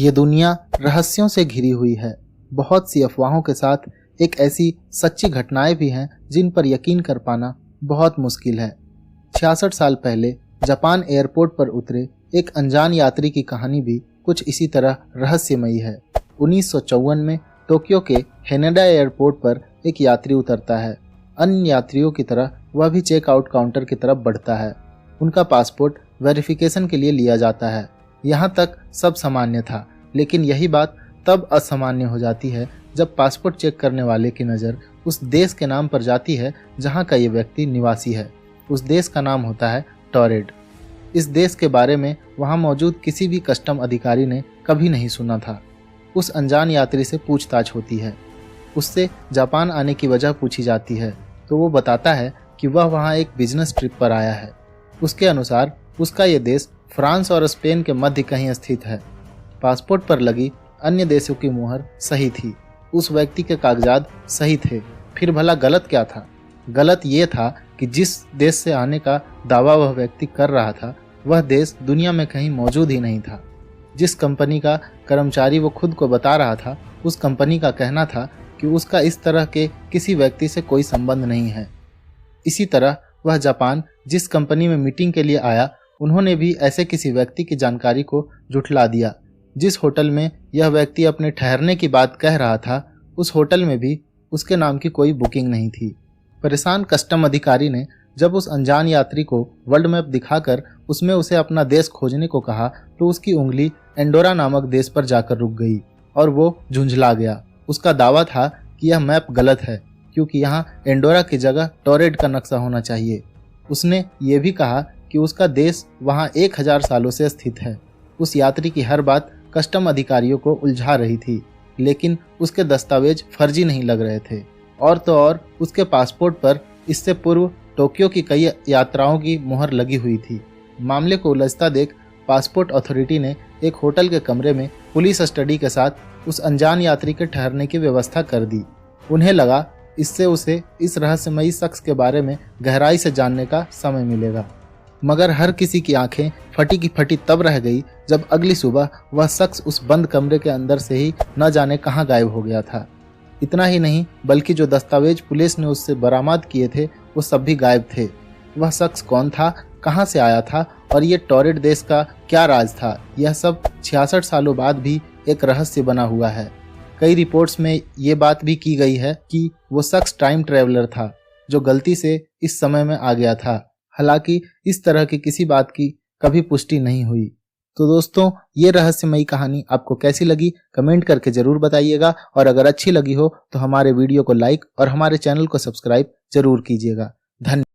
ये दुनिया रहस्यों से घिरी हुई है। बहुत सी अफवाहों के साथ एक ऐसी सच्ची घटनाएं भी हैं जिन पर यकीन कर पाना बहुत मुश्किल है। 66 साल पहले जापान एयरपोर्ट पर उतरे एक अनजान यात्री की कहानी भी कुछ इसी तरह रहस्यमयी है। 1954 में टोक्यो के हेनेडा एयरपोर्ट पर एक यात्री उतरता है। अन्य यात्रियों की तरह वह भी चेकआउट काउंटर की तरफ बढ़ता है। उनका पासपोर्ट वेरिफिकेशन के लिए लिया जाता है। यहाँ तक सब सामान्य था, लेकिन यही बात तब असामान्य हो जाती है जब पासपोर्ट चेक करने वाले की नज़र उस देश के नाम पर जाती है जहाँ का ये व्यक्ति निवासी है। उस देश का नाम होता है टोरेड। इस देश के बारे में वहाँ मौजूद किसी भी कस्टम अधिकारी ने कभी नहीं सुना था। उस अनजान यात्री से पूछताछ होती है। उससे जापान आने की वजह पूछी जाती है तो वो बताता है कि वह वहाँ एक बिजनेस ट्रिप पर आया है। उसके अनुसार उसका ये देश फ्रांस और स्पेन के मध्य कहीं स्थित है। पासपोर्ट पर लगी अन्य देशों की मुहर सही थी, उस व्यक्ति के कागजात सही थे। फिर भला गलत क्या था? गलत ये था कि जिस देश से आने का दावा वह व्यक्ति कर रहा था वह देश दुनिया में कहीं मौजूद ही नहीं था। जिस कंपनी का कर्मचारी वो खुद को बता रहा था, उस कंपनी का कहना था कि उसका इस तरह के किसी व्यक्ति से कोई संबंध नहीं है। इसी तरह वह जापान जिस कंपनी में मीटिंग के लिए आया, उन्होंने भी ऐसे किसी व्यक्ति की जानकारी को झुठला दिया। जिस होटल में यह व्यक्ति अपने ठहरने की बात कह रहा था, उस होटल में भी उसके नाम की कोई बुकिंग नहीं थी। परेशान कस्टम अधिकारी ने जब उस अनजान यात्री को वर्ल्ड मैप दिखाकर उसमें उसे अपना देश खोजने को कहा तो उसकी उंगली एंडोरा नामक देश पर जाकर रुक गई और वो झुंझला गया। उसका दावा था कि यह मैप गलत है क्योंकि यहाँ एंडोरा की जगह टोरेड का नक्शा होना चाहिए। उसने ये भी कहा कि उसका देश वहाँ 1000 सालों से स्थित है। उस यात्री की हर बात कस्टम अधिकारियों को उलझा रही थी, लेकिन उसके दस्तावेज फर्जी नहीं लग रहे थे। और तो और उसके पासपोर्ट पर इससे पूर्व टोक्यो की कई यात्राओं की मुहर लगी हुई थी। मामले को उलझता देख पासपोर्ट अथॉरिटी ने एक होटल के कमरे में पुलिस स्टडी के साथ उस अनजान यात्री के ठहरने की व्यवस्था कर दी। उन्हें लगा इससे उसे इस रहस्यमयी शख्स के बारे में गहराई से जानने का समय मिलेगा। मगर हर किसी की आंखें फटी की फटी तब रह गई जब अगली सुबह वह शख्स उस बंद कमरे के अंदर से ही न जाने कहां गायब हो गया था। इतना ही नहीं, बल्कि जो दस्तावेज पुलिस ने उससे बरामद किए थे वो सब भी गायब थे। वह शख्स कौन था, कहां से आया था और ये टोरेड देश का क्या राज था, यह सब 66 सालों बाद भी एक रहस्य बना हुआ है। कई रिपोर्ट्स में ये बात भी की गई है कि वो शख्स टाइम ट्रेवलर था जो गलती से इस समय में आ गया था। हालांकि इस तरह की किसी बात की कभी पुष्टि नहीं हुई। तो दोस्तों, ये रहस्यमयी कहानी आपको कैसी लगी कमेंट करके जरूर बताइएगा, और अगर अच्छी लगी हो तो हमारे वीडियो को लाइक और हमारे चैनल को सब्सक्राइब जरूर कीजिएगा। धन्यवाद।